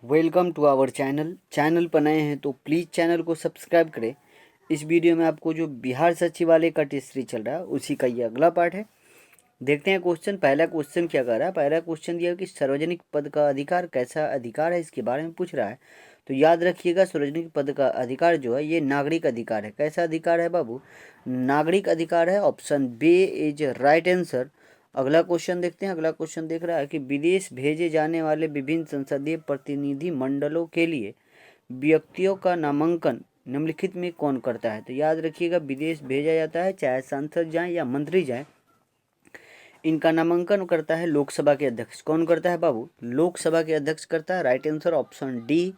Welcome to our channel पर नए हैं तो प्लीज़ चैनल को सब्सक्राइब करें। इस वीडियो में आपको जो बिहार सचिवालय का टेस्ट सीरीज चल रहा है उसी का ये अगला पार्ट है। देखते हैं क्वेश्चन। पहला क्वेश्चन क्या कर रहा है। पहला क्वेश्चन दिया कि सार्वजनिक पद का अधिकार कैसा अधिकार है, इसके बारे में पूछ रहा है। तो याद रखिएगा, सार्वजनिक पद का अधिकार जो है ये नागरिक अधिकार है। कैसा अधिकार है बाबू? नागरिक अधिकार है। Option B is right answer. अगला क्वेश्चन देखते हैं। अगला क्वेश्चन देख रहा है कि विदेश भेजे जाने वाले विभिन्न संसदीय प्रतिनिधि मंडलों के लिए व्यक्तियों का नामांकन निम्नलिखित में कौन करता है? तो याद रखिएगा, विदेश भेजा जाता है, चाहे सांसद जाए या मंत्री जाए, इनका नामांकन करता है लोकसभा के अध्यक्ष। कौन करता है बाबू? लोकसभा के अध्यक्ष करता है। Right answer option D.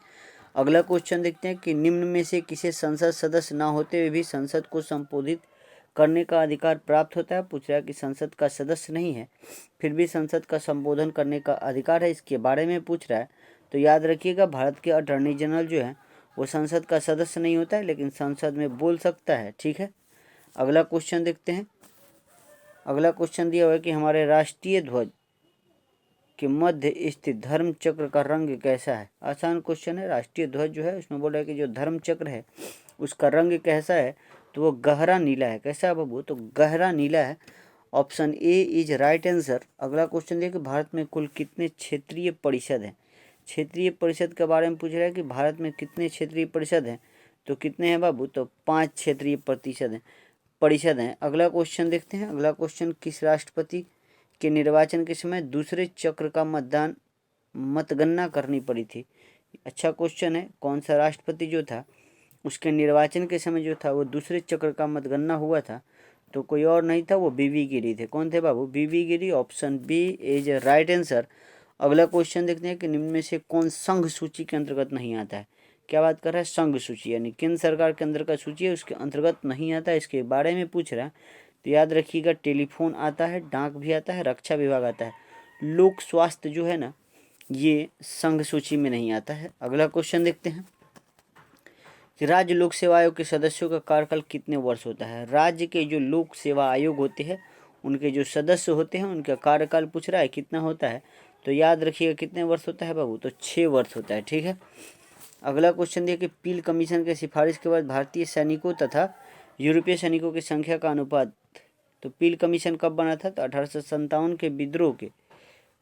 अगला क्वेश्चन देखते हैं कि निम्न में से किसे संसद सदस्य न होते हुए भी संसद को संबोधित करने का अधिकार प्राप्त होता है? पूछ रहा है कि संसद का सदस्य नहीं है फिर भी संसद का संबोधन करने का अधिकार है, इसके बारे में पूछ रहा है। तो याद रखिएगा, भारत के अटॉर्नी जनरल जो है वो संसद का सदस्य नहीं होता है, लेकिन संसद में बोल सकता है। ठीक है, अगला क्वेश्चन देखते हैं। अगला क्वेश्चन दिया हुआ है कि हमारे राष्ट्रीय ध्वज के मध्य स्थित धर्म चक्र का रंग कैसा है? आसान क्वेश्चन है। राष्ट्रीय ध्वज जो है उसमें बोल रहा है कि जो धर्म चक्र है उसका रंग कैसा है? तो वो गहरा नीला है। कैसा है बाबू? तो गहरा नीला है। Option A is right answer. अगला क्वेश्चन दिया कि भारत में कुल कितने क्षेत्रीय परिषद हैं? क्षेत्रीय परिषद के बारे में पूछ रहा है कि भारत में कितने क्षेत्रीय परिषद हैं? तो कितने हैं बाबू? तो 5 क्षेत्रीय परिषद हैं। अगला क्वेश्चन देखते हैं। अगला क्वेश्चन, किस राष्ट्रपति के निर्वाचन के समय दूसरे चक्र का मतगणना करनी पड़ी थी? अच्छा क्वेश्चन है। कौन सा राष्ट्रपति जो था उसके निर्वाचन के समय जो था वो दूसरे चक्र का मतगणना हुआ था? तो कोई और नहीं था, वो बीवी गिरी थे। कौन थे बाबू? V V Giri. Option B is right answer. अगला क्वेश्चन देखते हैं कि निम्न में से कौन संघ सूची के अंतर्गत नहीं आता है? क्या बात कर रहा है? संघ सूची यानी केंद्र सरकार के अंदर का सूची है, उसके अंतर्गत नहीं आता है, इसके बारे में पूछ रहा है। तो याद रखिएगा, टेलीफोन आता है, डाक भी आता है, रक्षा विभाग आता है। लोक स्वास्थ्य जो है ना, ये संघ सूची में नहीं आता है। अगला क्वेश्चन देखते हैं कि राज्य लोक सेवा आयोग के सदस्यों का कार्यकाल कितने वर्ष होता है? राज्य के जो लोक सेवा आयोग होते हैं उनके जो सदस्य होते हैं उनका कार्यकाल पूछ रहा है कितना होता है। तो याद रखिएगा, कितने वर्ष होता है बाबू? तो 6 वर्ष होता है। ठीक है, अगला क्वेश्चन दिया कि पील कमीशन के सिफारिश के बाद भारतीय सैनिकों तथा यूरोपीय सैनिकों की संख्या का अनुपात। तो पील कमीशन कब बना था? तो 1857 के विद्रोह के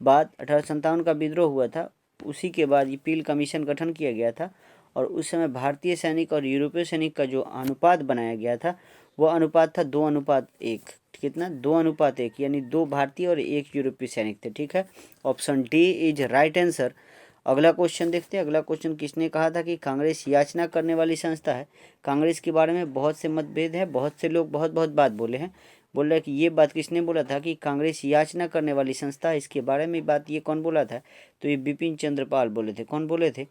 बाद, 1857 का विद्रोह हुआ था, उसी के बाद ये पील कमीशन गठन किया गया था। और उस समय भारतीय सैनिक और यूरोपीय सैनिक का जो अनुपात बनाया गया था वो अनुपात था 2:1। कितना? 2:1, यानी 2 भारतीय और 1 यूरोपीय सैनिक थे। ठीक है, option D is right answer. अगला क्वेश्चन देखते हैं। अगला क्वेश्चन, किसने कहा था कि कांग्रेस याचना करने वाली संस्था है? कांग्रेस के बारे में बहुत से मतभेद है, बहुत से लोग बहुत बहुत बात बोले हैं। बोल रहा है कि ये बात किसने बोला था कि कांग्रेस याचना करने वाली संस्था है, इसके बारे में बात ये कौन बोला था? तो ये बिपिन चंद्रपाल बोले थे। कौन बोले थे?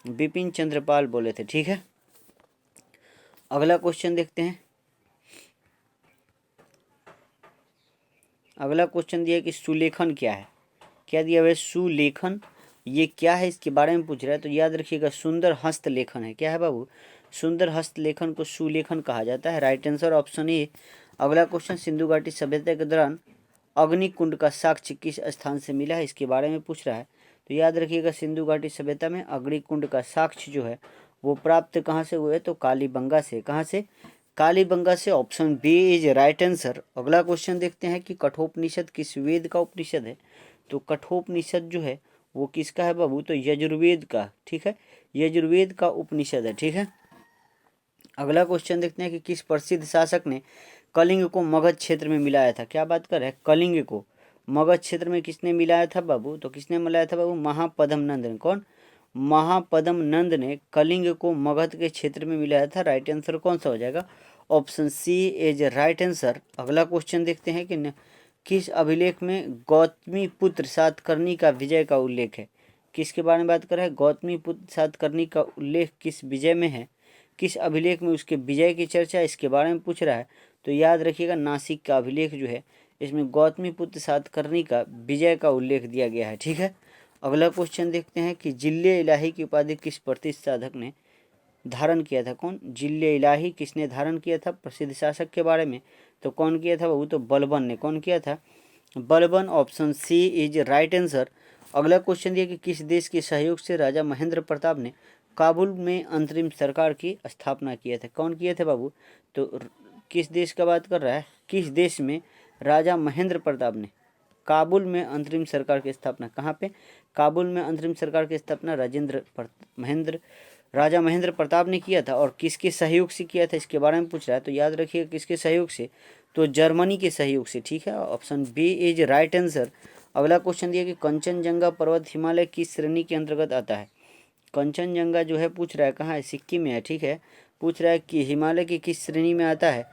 बिपिन चंद्रपाल बोले थे। ठीक है, अगला क्वेश्चन देखते हैं। अगला क्वेश्चन दिया कि सुलेखन क्या है? क्या दिया हुआ है? सुलेखन ये क्या है, इसके बारे में पूछ रहा है। तो याद रखिएगा, सुंदर हस्तलेखन है। क्या है बाबू? सुंदर हस्तलेखन को सुलेखन कहा जाता है। Right answer option A. अगला क्वेश्चन, सिंधु घाटी सभ्यता के दौरान अग्निकुंड का साक्ष्य किस स्थान से मिला है, इसके बारे में पूछ रहा है। तो याद रखिएगा, सिंधु घाटी सभ्यता में अग्निकुंड का साक्ष्य जो है वो प्राप्त कहाँ से हुए? तो कालीबंगा से। कहाँ से? कालीबंगा से। Option B is right answer. अगला क्वेश्चन देखते हैं कि कठोपनिषद किस वेद का उपनिषद है? तो कठोपनिषद जो है वो किसका है बाबू? तो यजुर्वेद का। ठीक है, यजुर्वेद का उपनिषद है। ठीक है, अगला क्वेश्चन देखते हैं कि किस प्रसिद्ध शासक ने कलिंग को मगध क्षेत्र में मिलाया था? क्या बात कर रहे हैं? कलिंग को मगध क्षेत्र में किसने मिलाया था बाबू? तो किसने मिलाया था बाबू? महापद्म नंद ने। कौन? महापद्म नंद ने कलिंग को मगध के क्षेत्र में मिलाया था। राइट आंसर कौन सा हो जाएगा? Option C is right answer. अगला क्वेश्चन देखते हैं कि किस अभिलेख में गौतमी पुत्र सातकर्णी का विजय का उल्लेख है? किसके बारे में बात कर रहा है? गौतमी पुत्र सातकर्णी का उल्लेख किस विजय में है? किस अभिलेख में उसके विजय की चर्चा, इसके बारे में पूछ रहा है। तो याद रखिएगा, नासिक का अभिलेख जो है इसमें गौतमी पुत्र सातकर्णी का विजय का उल्लेख दिया गया है। ठीक है, अगला क्वेश्चन देखते हैं कि जिल्ले इलाही की उपाधि किस प्रतिष्ठित साधक ने धारण किया था? कौन? जिल्ले इलाही किसने धारण किया था? प्रसिद्ध शासक के बारे में। तो कौन किया था बाबू? तो बलबन ने। कौन किया था? Balban. Option C is right answer. अगला क्वेश्चन दिया कि किस देश के सहयोग से राजा महेंद्र प्रताप ने काबुल में अंतरिम सरकार की स्थापना किया था? कौन किए थे बाबू? तो किस देश का बात कर रहा है? किस देश में राजा महेंद्र प्रताप ने काबुल में अंतरिम सरकार की स्थापना? कहाँ पे? काबुल में अंतरिम सरकार की स्थापना राजा महेंद्र प्रताप ने किया था। और किसके सहयोग से किया था इसके बारे में पूछ रहा है, तो याद रखिएगा किसके सहयोग से, तो जर्मनी के सहयोग से। ठीक है, option B is right answer. अगला क्वेश्चन दिया कि कंचनजंगा पर्वत हिमालय किस श्रेणी के अंतर्गत आता है? कंचनजंगा जो है पूछ रहा है कहाँ है? सिक्किम में है। ठीक है, पूछ रहा है कि हिमालय की किस श्रेणी में आता है,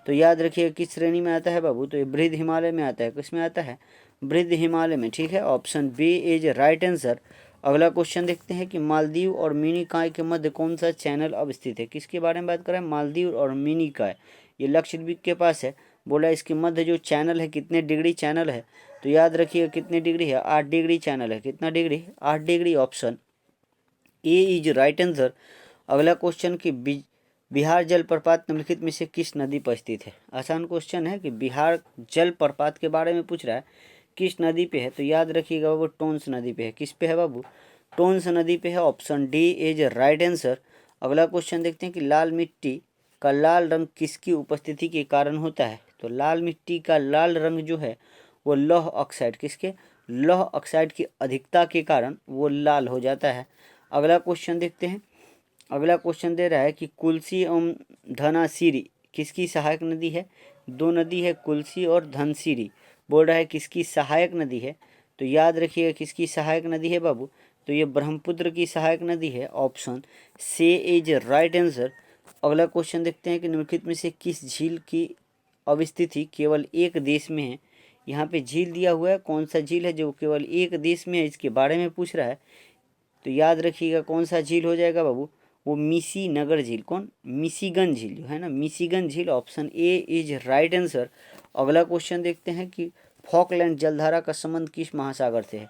तो याद रखिए किस श्रेणी में आता है बाबू, तो ये बृहद हिमालय में आता है। किस में आता है? बृहद हिमालय में। ठीक है, option B is right answer. अगला क्वेश्चन देखते हैं कि मालदीव और मिनीकॉय के मध्य कौन सा चैनल अवस्थित है? किसके बारे में बात कर रहे हैं? मालदीव और मिनीकॉय, ये लक्षद्वीप के पास है। बोला इसके मध्य जो चैनल है कितने डिग्री चैनल है, तो याद रखिए कितने डिग्री है? 8 डिग्री चैनल है। कितना degree? 8 degree. Option A is right answer. अगला क्वेश्चन कि बिहार जलप्रपात निम्नलिखित में से किस नदी पर स्थित है? आसान क्वेश्चन है कि बिहार जलप्रपात के बारे में पूछ रहा है, किस नदी पे है, तो याद रखिएगा बाबू टोंस नदी पे है। किस पे है बाबू? टोंस नदी पे है। Option D is right answer. अगला क्वेश्चन देखते हैं कि लाल मिट्टी का लाल रंग किसकी उपस्थिति के कारण होता है? तो लाल मिट्टी का लाल रंग जो है वो लौह ऑक्साइड, किसके? लौह ऑक्साइड की अधिकता के कारण वो लाल हो जाता है। अगला क्वेश्चन देखते हैं। अगला क्वेश्चन दे रहा है कि कुल्सी एवं धनासिरी किसकी सहायक नदी है? दो नदी है, कुल्सी और धनसिरी। बोल रहा है किसकी सहायक नदी है, तो याद रखिएगा किसकी सहायक नदी है बाबू, तो ये ब्रह्मपुत्र की सहायक नदी है। Option C is right answer. अगला क्वेश्चन देखते हैं कि निम्नलिखित में से किस झील की अवस्थिति केवल एक देश में है? यहाँ पे झील दिया हुआ है, कौन सा झील है जो केवल एक देश में है, इसके बारे में पूछ रहा है। तो याद रखिएगा कौन सा झील हो जाएगा बाबू, वो मिसी नगर झील। कौन? मिशिगन झील जो है ना, मिशिगन झील। Option A is right answer. अगला क्वेश्चन देखते हैं कि फॉकलैंड जलधारा का संबंध किस महासागर से है?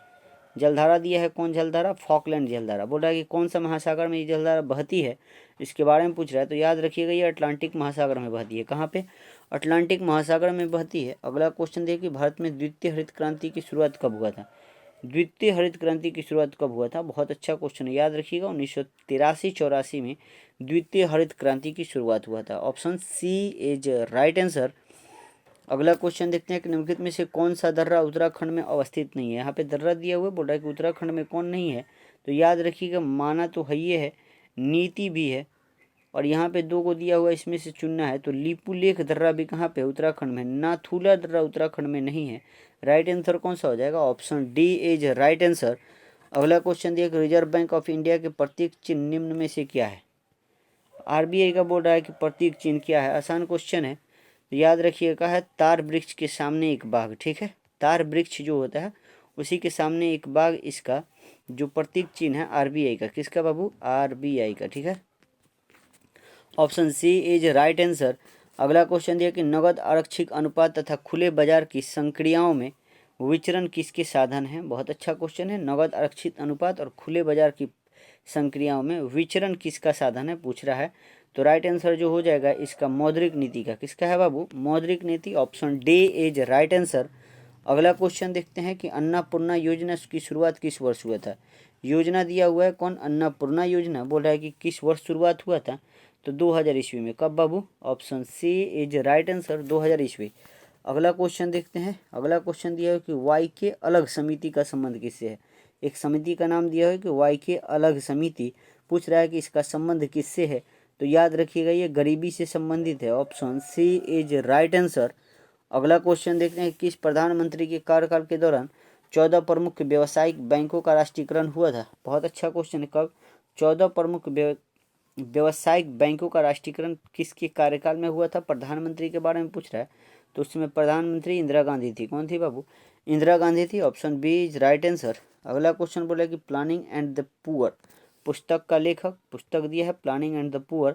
जलधारा दिया है, कौन जलधारा? फॉकलैंड जलधारा। बोल रहा है कि कौन सा महासागर में ये जलधारा बहती है, इसके बारे में पूछ रहा है। तो याद रखिएगा ये अटलांटिक महासागर में बहती है। कहाँ पे? अटलांटिक महासागर में बहती है। अगला क्वेश्चन देखिए कि भारत में द्वितीय हरित क्रांति की शुरुआत कब हुआ था? द्वितीय हरित क्रांति की शुरुआत कब हुआ था? बहुत अच्छा क्वेश्चन है, याद रखिएगा 1983-84 में द्वितीय हरित क्रांति की शुरुआत हुआ था। Option C is right answer. अगला क्वेश्चन देखते हैं कि निम्नलिखित में से कौन सा दर्रा उत्तराखंड में अवस्थित नहीं है? यहाँ पे दर्रा दिया हुआ है, बोल रहा है कि उत्तराखंड में कौन नहीं है, तो याद रखिएगा माना तो है, ये है, नीति भी है, और यहाँ पे दो को दिया हुआ है, इसमें से चुनना है। तो लिपुलेख दर्रा भी कहाँ पे? उत्तराखंड में। नाथुला दर्रा उत्तराखंड में नहीं है। राइट आंसर कौन सा हो जाएगा? Option D is right answer. अगला क्वेश्चन दिया कि रिजर्व बैंक ऑफ इंडिया के प्रतीक चिन्ह निम्न में से क्या है? आरबीआई का बोल रहा है कि प्रतीक चिन्ह क्या है। आसान क्वेश्चन है, तो याद रखिएगा है तार वृक्ष के सामने एक बाघ। ठीक है, तार वृक्ष जो होता है उसी के सामने एक बाघ, इसका जो प्रतीक चिन्ह है आरबीआई का। किसका बाबू? आरबीआई का। ठीक है, option C is right answer. अगला क्वेश्चन दिया कि नगद आरक्षित अनुपात तथा खुले बाजार की संक्रियाओं में विचरण किसके साधन है? बहुत अच्छा क्वेश्चन है। नगद आरक्षित अनुपात और खुले बाजार की संक्रियाओं में विचरण किसका साधन है पूछ रहा है। तो राइट आंसर जो हो जाएगा इसका मौद्रिक नीति का। किसका है बाबू? मौद्रिक नीति। Option D is right answer. अगला क्वेश्चन देखते हैं कि अन्नपूर्णा योजना की शुरुआत किस वर्ष हुआ था? योजना दिया हुआ है, कौन? अन्नपूर्णा योजना। बोल रहा है कि किस वर्ष शुरुआत हुआ था, तो 2000 ईस्वी में। कब बाबू? Option C is right answer, 2000 ईस्वी। अगला क्वेश्चन देखते हैं। अगला क्वेश्चन दिया है कि वाई के अलग समिति का संबंध किससे है? एक समिति का नाम दिया है कि वाई के अलग समिति। पूछ रहा है कि इसका संबंध किससे है, तो याद रखिएगा ये गरीबी से संबंधित है। Option C is right answer. अगला क्वेश्चन देखते हैं किस प्रधानमंत्री के कार्यकाल के दौरान 14 प्रमुख व्यावसायिक बैंकों का राष्ट्रीयकरण हुआ था? बहुत अच्छा क्वेश्चन है। कब? 14 प्रमुख व्यावसायिक बैंकों का राष्ट्रीयकरण किसके कार्यकाल में हुआ था? प्रधानमंत्री के बारे में पूछ रहा है, तो उसमें प्रधानमंत्री इंदिरा गांधी थी। कौन थी बाबू? इंदिरा गांधी थी। Option B is right answer. अगला क्वेश्चन बोला कि प्लानिंग एंड द पुअर पुस्तक का लेखक, पुस्तक दिया है प्लानिंग एंड द पुअर,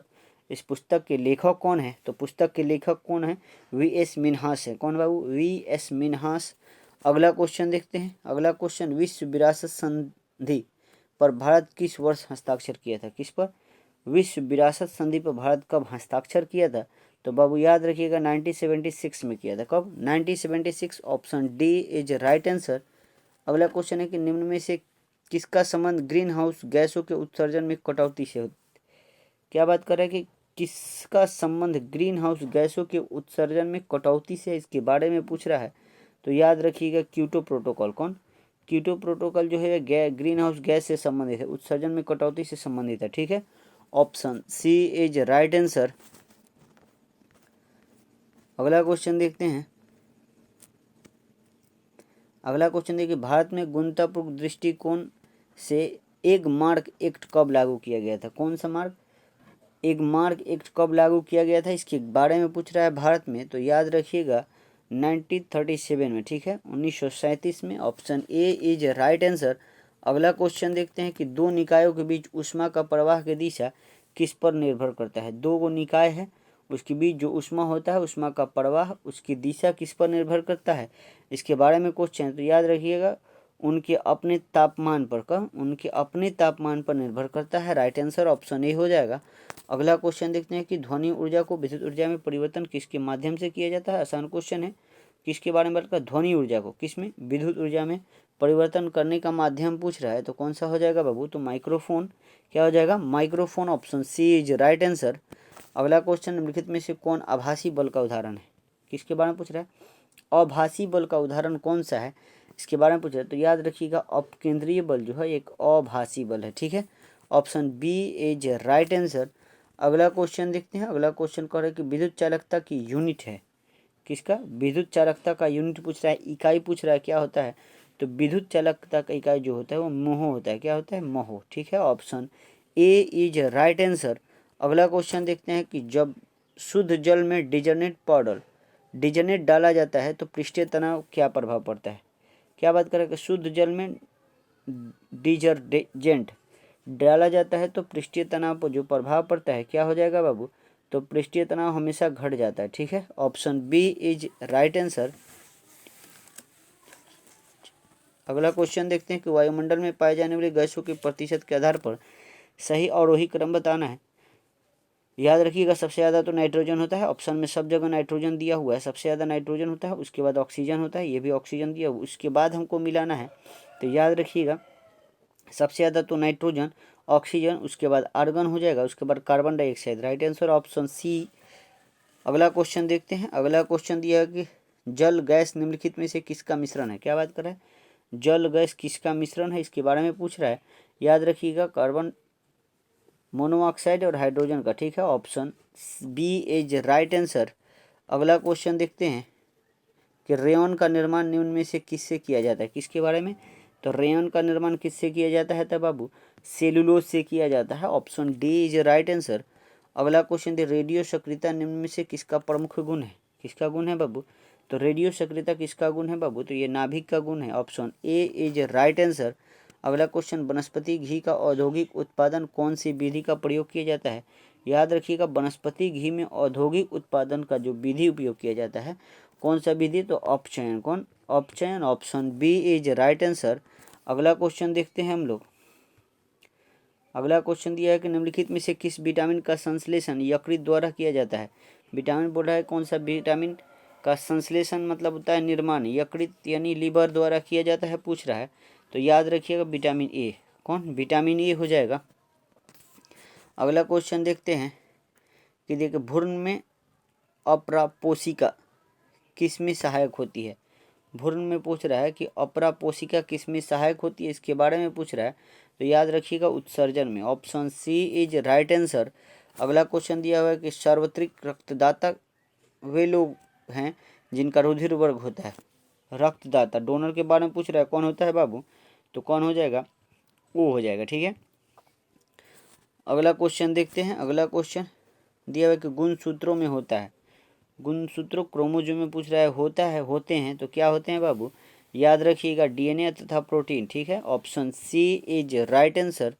इस पुस्तक के लेखक कौन है? तो पुस्तक के लेखक कौन है? वी.एस. मिन्हास है। कौन बाबू? वी.एस. मिन्हास। अगला क्वेश्चन देखते हैं। अगला क्वेश्चन विश्व विरासत संधि पर भारत किस वर्ष हस्ताक्षर किया था? किस पर? विश्व विरासत संधि पर भारत कब हस्ताक्षर किया था? तो बाबू याद रखिएगा 1976 में किया था। कब? 1976। Option D is right answer. अगला क्वेश्चन है कि निम्न में से किसका संबंध ग्रीन हाउस गैसों के उत्सर्जन में कटौती से होता है। क्या बात कर रहे हैं कि किसका संबंध ग्रीन हाउस गैसों के उत्सर्जन में कटौती से, इसके बारे में पूछ रहा है। तो याद रखिएगा क्योटो प्रोटोकॉल। कौन? क्योटो प्रोटोकॉल जो है ग्रीन हाउस गैस से संबंधित है, उत्सर्जन में कटौती से संबंधित है। ठीक है, option C is right answer. अगला क्वेश्चन देखते हैं। अगला क्वेश्चन देखिए, भारत में गुणवत्तापूर्ण दृष्टिकोण से एक मार्क एक्ट कब लागू किया गया था? कौन सा मार्क? एक मार्क एक्ट कब लागू किया गया था, इसके बारे में पूछ रहा है भारत में। तो याद रखिएगा 1937 में। ठीक है, 1937 में। Option A is right answer. अगला क्वेश्चन देखते हैं कि दो निकायों के बीच ऊष्मा का प्रवाह की दिशा किस पर निर्भर करता है? दो गो निकाय है, उसके बीच जो ऊष्मा होता है, ऊष्मा का प्रवाह, उसकी दिशा किस पर निर्भर करता है, इसके बारे में क्वेश्चन है। तो याद रखिएगा उनके अपने तापमान पर। उनके अपने तापमान पर निर्भर करता है। राइट आंसर ऑप्शन ए हो जाएगा। अगला क्वेश्चन देखते हैं कि ध्वनि ऊर्जा को विद्युत ऊर्जा में परिवर्तन किसके माध्यम से किया जाता है? आसान क्वेश्चन है। किसके बारे में बताया? ध्वनि ऊर्जा को किस में? विद्युत ऊर्जा में परिवर्तन करने का माध्यम पूछ रहा है। तो कौन सा हो जाएगा बाबू? तो माइक्रोफोन। क्या हो जाएगा? Microphone. Option C is right answer. अगला क्वेश्चन, निम्नलिखित में से कौन आभासी बल का उदाहरण है? किसके बारे में पूछ रहा है? आभासी बल का उदाहरण कौन सा है, इसके बारे में पूछ रहा है। तो याद रखिएगा अपकेंद्रीय बल जो है एक आभासी बल है। ठीक है, option B is right answer. अगला क्वेश्चन देखते हैं। अगला क्वेश्चन कह रहा है कि विद्युत चालकता की यूनिट है किसका? विद्युत चालकता का यूनिट पूछ रहा है, इकाई पूछ रहा है, क्या होता है? तो विद्युत चालकता का इकाई जो होता है वो मोह होता है। क्या होता है? मोह। ठीक है, option A is right answer. अगला क्वेश्चन देखते हैं कि जब शुद्ध जल में डिजनेट डाला जाता है तो पृष्ठीय तनाव क्या प्रभाव पड़ता है? क्या बात करें कि शुद्ध जल में डिटर्जेंट डाला जाता है तो पृष्ठीय तनाव पर जो प्रभाव पड़ता है क्या हो जाएगा बाबू? तो पृष्ठीय तनाव हमेशा घट जाता है। ठीक है, option B is right answer. अगला क्वेश्चन देखते हैं कि वायुमंडल में पाए जाने वाली गैसों के प्रतिशत के आधार पर सही अवरोही क्रम बताना है। याद रखिएगा सबसे ज़्यादा तो नाइट्रोजन होता है। ऑप्शन में सब जगह नाइट्रोजन दिया हुआ है, सबसे ज़्यादा नाइट्रोजन होता है, उसके बाद ऑक्सीजन होता है, ये भी ऑक्सीजन दिया हुआ, उसके बाद हमको मिलाना है। तो याद रखिएगा सबसे ज़्यादा तो नाइट्रोजन, ऑक्सीजन, उसके बाद आर्गन हो जाएगा, उसके बाद carbon dioxide. Right answer option C. अगला क्वेश्चन देखते हैं। अगला क्वेश्चन दिया है कि जल गैस निम्नलिखित में से किसका मिश्रण है? क्या बात कर रहा है? जल गैस किसका मिश्रण है, इसके बारे में पूछ रहा है। याद रखिएगा कार्बन मोनोऑक्साइड और हाइड्रोजन का। ठीक है, option B is right answer. अगला क्वेश्चन देखते हैं कि रेयन का निर्माण निम्न में से किससे किया जाता है? किसके बारे में? तो रेयन का निर्माण किससे किया जाता है? तब बाबू सेलुलोज से किया जाता है। Option D is right answer. अगला क्वेश्चन दे रेडियो सक्रियता निम्न में से किसका प्रमुख गुण है? किसका गुण है बाबू? तो रेडियो सक्रियता किसका गुण है बाबू? तो ये नाभिक का गुण है। Option A is right answer. अगला क्वेश्चन, वनस्पति घी का औद्योगिक उत्पादन कौन सी विधि का प्रयोग किया जाता है? याद रखिएगा वनस्पति घी में औद्योगिक उत्पादन का जो विधि उपयोग किया जाता है कौन सा विधि? तो अपचयन। कौन? अपचयन। Option B is right answer. अगला क्वेश्चन देखते हैं हम लोग। अगला क्वेश्चन दिया है कि निम्नलिखित में से किस विटामिन का संश्लेषण यकृत द्वारा किया जाता है? विटामिन बोल रहा है, कौन सा विटामिन का संश्लेषण मतलब होता है निर्माण यकृत यानी लीवर द्वारा किया जाता है पूछ रहा है। तो याद रखिएगा विटामिन ए। कौन? विटामिन ए हो जाएगा। अगला क्वेश्चन देखते हैं कि देखिए भ्रूण में अपरापोषिका किस में सहायक होती है? भ्रूण में पूछ रहा है कि अपरापोषिका किस में सहायक होती है, इसके बारे में पूछ रहा है। तो याद रखिएगा उत्सर्जन में। Option C is right answer. अगला क्वेश्चन दिया हुआ है कि सार्वत्रिक रक्तदाता वे लोग हैं जिनका रुधिर वर्ग होता है। रक्तदाता डोनर के बारे में पूछ रहा है, कौन होता है बाबू? तो कौन हो जाएगा? वो हो जाएगा। ठीक है, अगला क्वेश्चन देखते हैं। अगला क्वेश्चन दिया हुआ है कि गुणसूत्रों में होता है। गुणसूत्रों क्रोमोजोम में पूछ रहा है होता है, होते हैं, तो क्या होते हैं बाबू? याद रखिएगा डीएनए तथा प्रोटीन। ठीक है, option C is right answer.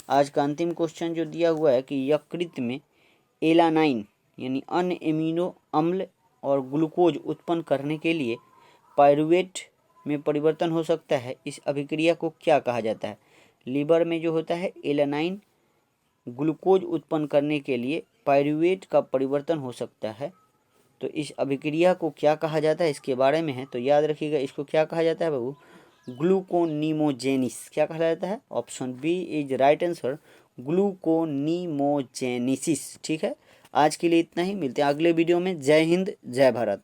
आज का अंतिम क्वेश्चन जो दिया हुआ है कि यकृत में एलानाइन यानी अन्य एमिनो अम्ल और ग्लूकोज उत्पन्न करने के लिए पायरुवेट में परिवर्तन हो सकता है, इस अभिक्रिया को क्या कहा जाता है? लीवर में जो होता है एलानाइन ग्लूकोज उत्पन्न करने के लिए पायरुवेट का परिवर्तन हो सकता है, तो इस अभिक्रिया को क्या कहा जाता है इसके बारे में है। तो याद रखिएगा इसको क्या कहा जाता है बाबू? ग्लूकोनीमोजेनिस क्या कहलाता है? Option B is right answer, gluconeogenesis. ठीक है, आज के लिए इतना ही, मिलते हैं अगले वीडियो में। जय हिंद, जय भारत।